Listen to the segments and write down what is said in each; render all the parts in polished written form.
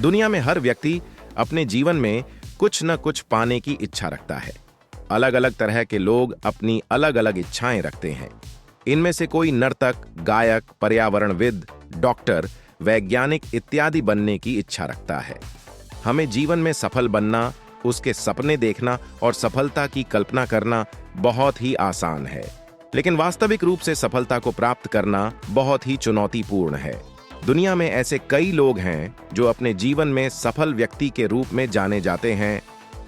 दुनिया में हर व्यक्ति अपने जीवन में कुछ न कुछ पाने की इच्छा रखता है। अलग अलग तरह के लोग अपनी अलग अलग इच्छाएं रखते हैं। इनमें से कोई नर्तक, गायक, पर्यावरणविद, डॉक्टर, वैज्ञानिक इत्यादि बनने की इच्छा रखता है। हमें जीवन में सफल बनना, उसके सपने देखना और सफलता की कल्पना करना बहुत ही आसान है, लेकिन वास्तविक रूप से सफलता को प्राप्त करना बहुत ही चुनौतीपूर्ण है। दुनिया में ऐसे कई लोग हैं जो अपने जीवन में सफल व्यक्ति के रूप में जाने जाते हैं,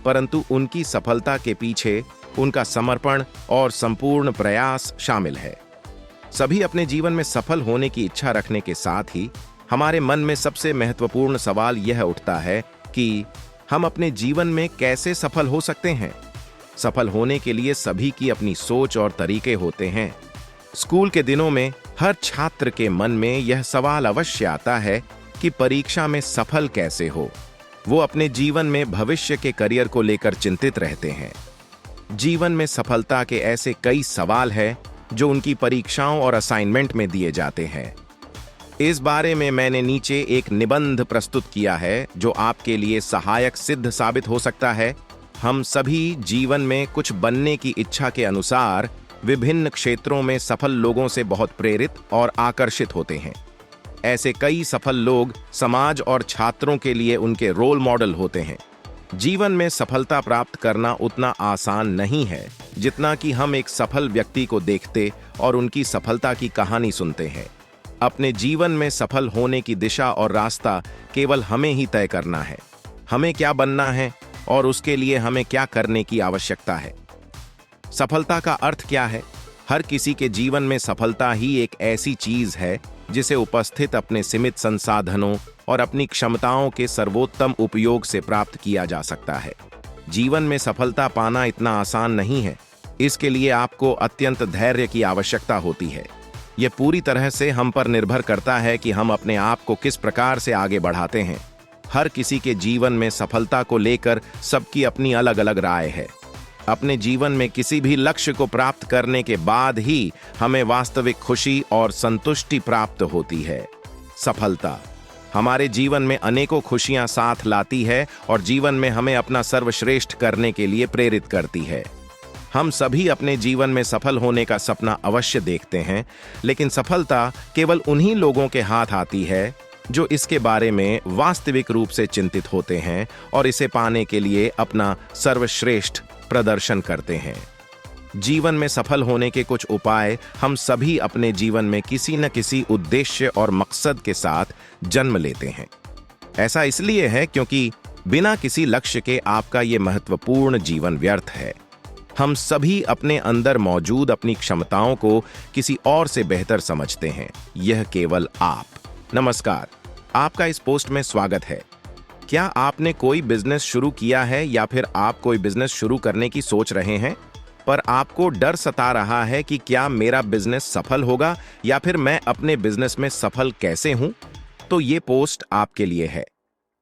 परंतु उनकी सफलता के पीछे उनका समर्पण और संपूर्ण प्रयास शामिल है। सभी अपने जीवन में सफल होने की इच्छा रखने के साथ ही हमारे मन में सबसे महत्वपूर्ण सवाल यह उठता है कि हम अपने जीवन में कैसे सफल हो सकते हैं। सफल होने के लिए सभी की अपनी सोच और तरीके होते हैं। स्कूल के दिनों में हर छात्र के मन में यह सवाल अवश्य आता है कि परीक्षा में सफल कैसे हो। वो अपने जीवन में भविष्य के करियर को लेकर चिंतित रहते हैं। जीवन में सफलता के ऐसे कई सवाल हैं जो उनकी परीक्षाओं और असाइनमेंट में दिए जाते हैं। इस बारे में मैंने नीचे एक निबंध प्रस्तुत किया है जो आपके लिए सहायक सिद्ध साबित हो सकता है। हम सभी जीवन में कुछ बनने की इच्छा के अनुसार विभिन्न क्षेत्रों में सफल लोगों से बहुत प्रेरित और आकर्षित होते हैं। ऐसे कई सफल लोग समाज और छात्रों के लिए उनके रोल मॉडल होते हैं। जीवन में सफलता प्राप्त करना उतना आसान नहीं है जितना कि हम एक सफल व्यक्ति को देखते और उनकी सफलता की कहानी सुनते हैं। अपने जीवन में सफल होने की दिशा और रास्ता केवल हमें ही तय करना है। हमें क्या बनना है और उसके लिए हमें क्या करने की आवश्यकता है। सफलता का अर्थ क्या है? हर किसी के जीवन में सफलता ही एक ऐसी चीज है जिसे उपस्थित अपने सीमित संसाधनों और अपनी क्षमताओं के सर्वोत्तम उपयोग से प्राप्त किया जा सकता है। जीवन में सफलता पाना इतना आसान नहीं है। इसके लिए आपको अत्यंत धैर्य की आवश्यकता होती है। यह पूरी तरह से हम पर निर्भर करता है कि हम अपने आप को किस प्रकार से आगे बढ़ाते हैं। हर किसी के जीवन में सफलता को लेकर सबकी अपनी अलग अलग राय है। अपने जीवन में किसी भी लक्ष्य को प्राप्त करने के बाद ही हमें वास्तविक खुशी और संतुष्टि प्राप्त होती है। सफलता हमारे जीवन में अनेकों खुशियां साथ लाती है और जीवन में हमें अपना सर्वश्रेष्ठ करने के लिए प्रेरित करती है। हम सभी अपने जीवन में सफल होने का सपना अवश्य देखते हैं, लेकिन सफलता केवल उन्हीं लोगों के हाथ आती है जो इसके बारे में वास्तविक रूप से चिंतित होते हैं और इसे पाने के लिए अपना सर्वश्रेष्ठ प्रदर्शन करते हैं। जीवन में सफल होने के कुछ उपाय हम सभी अपने जीवन में किसी न किसी उद्देश्य और मकसद के साथ जन्म लेते हैं। ऐसा इसलिए है क्योंकि बिना किसी लक्ष्य के आपका ये महत्वपूर्ण जीवन व्यर्थ है। हम सभी अपने अंदर मौजूद अपनी क्षमताओं को किसी और से बेहतर समझते हैं, यह केवल आप। नमस्कार, आपका इस पोस्ट में स्वागत है। क्या आपने कोई बिजनेस शुरू किया है या फिर आप कोई बिजनेस शुरू करने की सोच रहे हैं, पर आपको डर सता रहा है कि क्या मेरा बिजनेस सफल होगा या फिर मैं अपने बिजनेस में सफल कैसे हूं? तो ये पोस्ट आपके लिए है।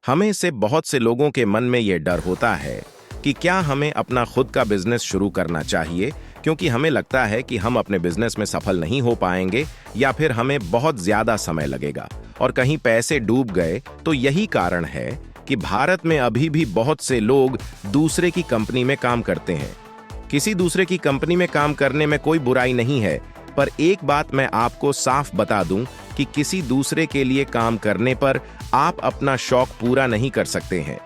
हमें से बहुत से लोगों के मन में ये डर होता है कि क्या हमें अपना खुद का बिजनेस शुरू करना चाहिए, क्योंकि हमें लगता है कि हम अपने बिजनेस में सफल नहीं हो पाएंगे या फिर हमें बहुत ज्यादा समय लगेगा और कहीं पैसे डूब गए। तो यही कारण है कि भारत में अभी भी बहुत से लोग दूसरे की कंपनी में काम करते हैं। किसी दूसरे की कंपनी में काम करने में कोई बुराई नहीं है, पर एक बात मैं आपको साफ बता दूं कि किसी दूसरे के लिए काम करने पर आप अपना शौक पूरा नहीं कर सकते हैं।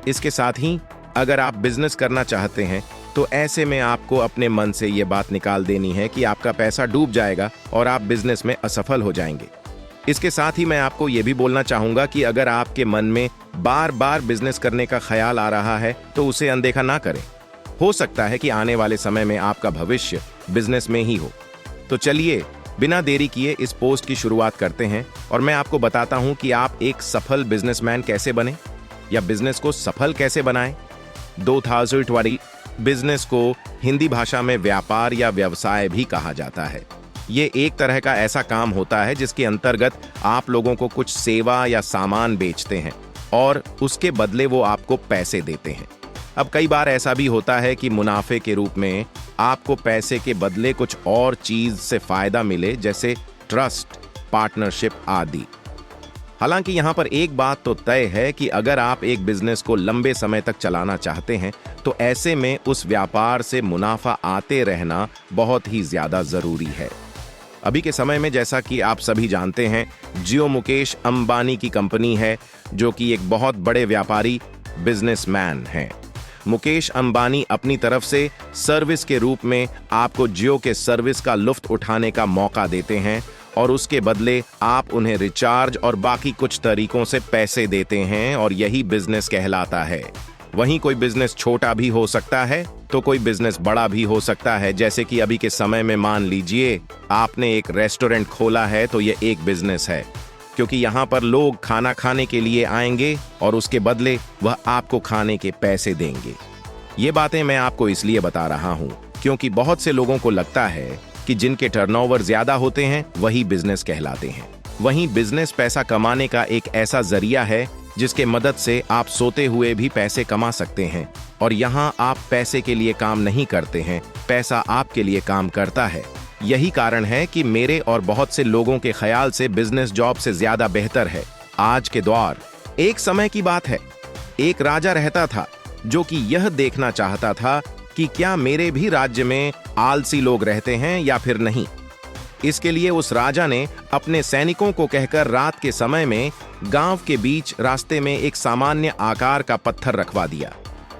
इसके साथ ही अगर आप बिजनेस करना चाहते हैं तो ऐसे में आपको अपने मन से ये बात निकाल देनी है कि आपका पैसा डूब जाएगा और आप बिजनेस में असफल हो जाएंगे। इसके साथ ही मैं आपको ये भी बोलना चाहूंगा कि अगर आपके मन में बार बार बिजनेस करने का ख्याल आ रहा है तो उसे अनदेखा ना करें। हो सकता है कि आने वाले समय में आपका भविष्य बिजनेस में ही हो। तो चलिए बिना देरी किए इस पोस्ट की शुरुआत करते हैं और मैं आपको बताता हूं कि आप एक सफल बिजनेसमैन कैसे बने या बिजनेस को सफल कैसे बनाएं। 2020 बिजनेस को हिंदी भाषा में व्यापार या व्यवसाय भी कहा जाता है। ये एक तरह का ऐसा काम होता है जिसके अंतर्गत आप लोगों को कुछ सेवा या सामान बेचते हैं और उसके बदले वो आपको पैसे देते हैं। अब कई बार ऐसा भी होता है कि मुनाफे के रूप में आपको पैसे के बदले कुछ और चीज से फायदा मिले, जैसे ट्रस्ट, पार्टनरशिप आदि। हालांकि यहाँ पर एक बात तो तय है कि अगर आप एक बिजनेस को लंबे समय तक चलाना चाहते हैं तो ऐसे में उस व्यापार से मुनाफा आते रहना बहुत ही ज्यादा जरूरी है। अभी के समय में जैसा कि आप सभी जानते हैं, जियो मुकेश अंबानी की कंपनी है जो कि एक बहुत बड़े व्यापारी बिजनेसमैन हैं। मुकेश अंबानी अपनी तरफ से सर्विस के रूप में आपको जियो के सर्विस का लुत्फ उठाने का मौका देते हैं और उसके बदले आप उन्हें रिचार्ज और बाकी कुछ तरीकों से पैसे देते हैं और यही बिजनेस कहलाता है। वहीं कोई बिजनेस छोटा भी हो सकता है तो कोई बिजनेस बड़ा भी हो सकता है। जैसे कि अभी के समय में मान लीजिए आपने एक रेस्टोरेंट खोला है तो यह एक बिजनेस है, क्योंकि यहाँ पर लोग खाना खाने के लिए आएंगे और उसके बदले वह आपको खाने के पैसे देंगे। ये बातें मैं आपको इसलिए बता रहा हूँ क्योंकि बहुत से लोगों को लगता है कि जिनके टर्नओवर ज्यादा होते हैं वही बिजनेस कहलाते हैं। वहीं बिजनेस पैसा कमाने का एक ऐसा जरिया है जिसके मदद से आप सोते हुए भी पैसे कमा सकते हैं। और यहाँ आप पैसे के लिए काम नहीं करते हैं, पैसा आपके लिए काम करता है। यही कारण है कि मेरे और बहुत से लोगों के ख्याल से बिजनेस जॉब से ज्यादा बेहतर है। आज के दौर, एक समय की बात है, एक राजा रहता था जो कि यह देखना चाहता था कि क्या मेरे भी राज्य में आलसी लोग रहते हैं या फिर नहीं। इसके लिए उस राजा ने अपने सैनिकों को कहकर रात के समय में गांव के बीच रास्ते में एक सामान्य आकार का पत्थर रखवा दिया।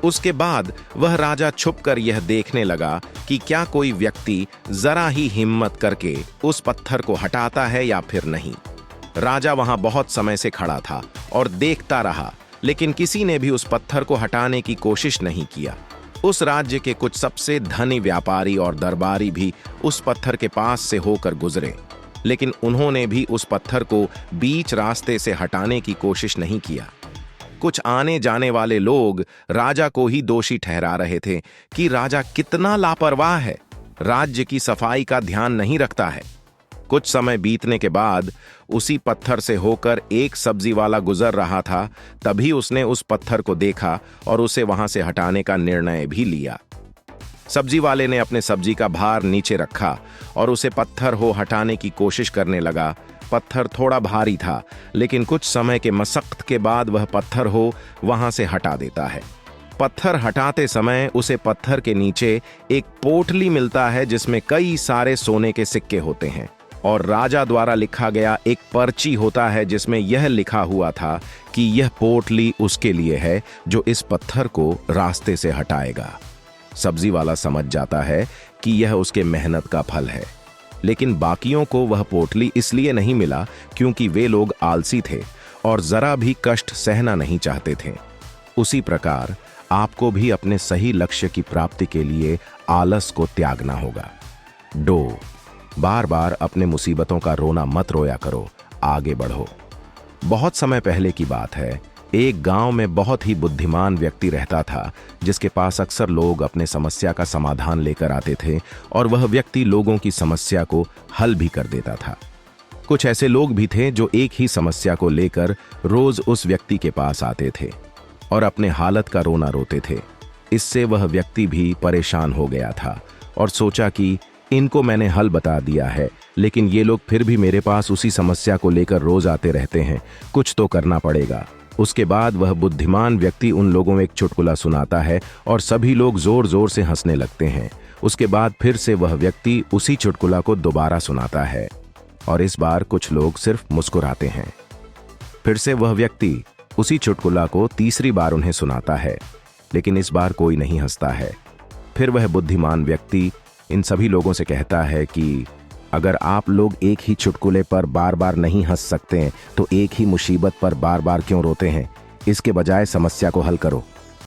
उसके बाद वह राजा छुपकर यह देखने लगा कि क्या कोई व्यक्ति जरा ही हिम्मत करके उस पत्थर को हटाता है या फिर नहीं। राजा वहां बहुत समय से खड़ा था और देखता रहा, लेकिन किसी ने भी उस पत्थर को हटाने की कोशिश नहीं किया। उस राज्य के कुछ सबसे धनी व्यापारी और दरबारी भी उस पत्थर के पास से होकर गुजरे, लेकिन उन्होंने भी उस पत्थर को बीच रास्ते से हटाने की कोशिश नहीं किया। कुछ आने जाने वाले लोग राजा को ही दोषी ठहरा रहे थे कि राजा कितना लापरवाह है, राज्य की सफाई का ध्यान नहीं रखता है। कुछ समय बीतने के बाद उसी पत्थर से होकर एक सब्जी वाला गुजर रहा था। तभी उसने उस पत्थर को देखा और उसे वहां से हटाने का निर्णय भी लिया। सब्जी वाले ने अपने सब्जी का भार नीचे रखा और उसे पत्थर हो हटाने की कोशिश करने लगा। पत्थर थोड़ा भारी था, लेकिन कुछ समय के मशक्कत के बाद वह पत्थर हो वहां से हटा देता है। पत्थर हटाते समय उसे पत्थर के नीचे एक पोटली मिलता है जिसमें कई सारे सोने के सिक्के होते हैं और राजा द्वारा लिखा गया एक पर्ची होता है जिसमें यह लिखा हुआ था कि यह पोटली उसके लिए है जो इस पत्थर को रास्ते से हटाएगा। सब्जी वाला समझ जाता है कि यह उसके मेहनत का फल है, लेकिन बाकियों को वह पोटली इसलिए नहीं मिला क्योंकि वे लोग आलसी थे और जरा भी कष्ट सहना नहीं चाहते थे। उसी प्रकार आपको भी अपने सही लक्ष्य की प्राप्ति के लिए आलस को त्यागना होगा। बार बार अपने मुसीबतों का रोना मत रोया करो, आगे बढ़ो। बहुत समय पहले की बात है, एक गांव में बहुत ही बुद्धिमान व्यक्ति रहता था जिसके पास अक्सर लोग अपने समस्या का समाधान लेकर आते थे और वह व्यक्ति लोगों की समस्या को हल भी कर देता था। कुछ ऐसे लोग भी थे जो एक ही समस्या को लेकर रोज उस व्यक्ति के पास आते थे और अपने हालत का रोना रोते थे। इससे वह व्यक्ति भी परेशान हो गया था और सोचा कि इनको मैंने हल बता दिया है, लेकिन ये लोग फिर भी मेरे पास उसी समस्या को लेकर रोज आते रहते हैं, कुछ तो करना पड़ेगा। उसके बाद वह बुद्धिमान व्यक्ति उन लोगों में एक चुटकुला सुनाता है और सभी लोग जोर जोर से हंसने लगते हैं। उसके बाद फिर से वह व्यक्ति उसी चुटकुला को दोबारा सुनाता है और इस बार कुछ लोग सिर्फ मुस्कुराते हैं। फिर से वह व्यक्ति उसी चुटकुला को तीसरी बार उन्हें सुनाता है, लेकिन इस बार कोई नहीं हंसता है। फिर वह बुद्धिमान व्यक्ति इन सभी लोगों से कहता है कि अगर आप लोग एक ही चुटकुले पर बार बार नहीं हंस सकते तो एक ही मुसीबत पर बार बार क्यों रोते हैं? इसके बजाय समस्या को हल करो।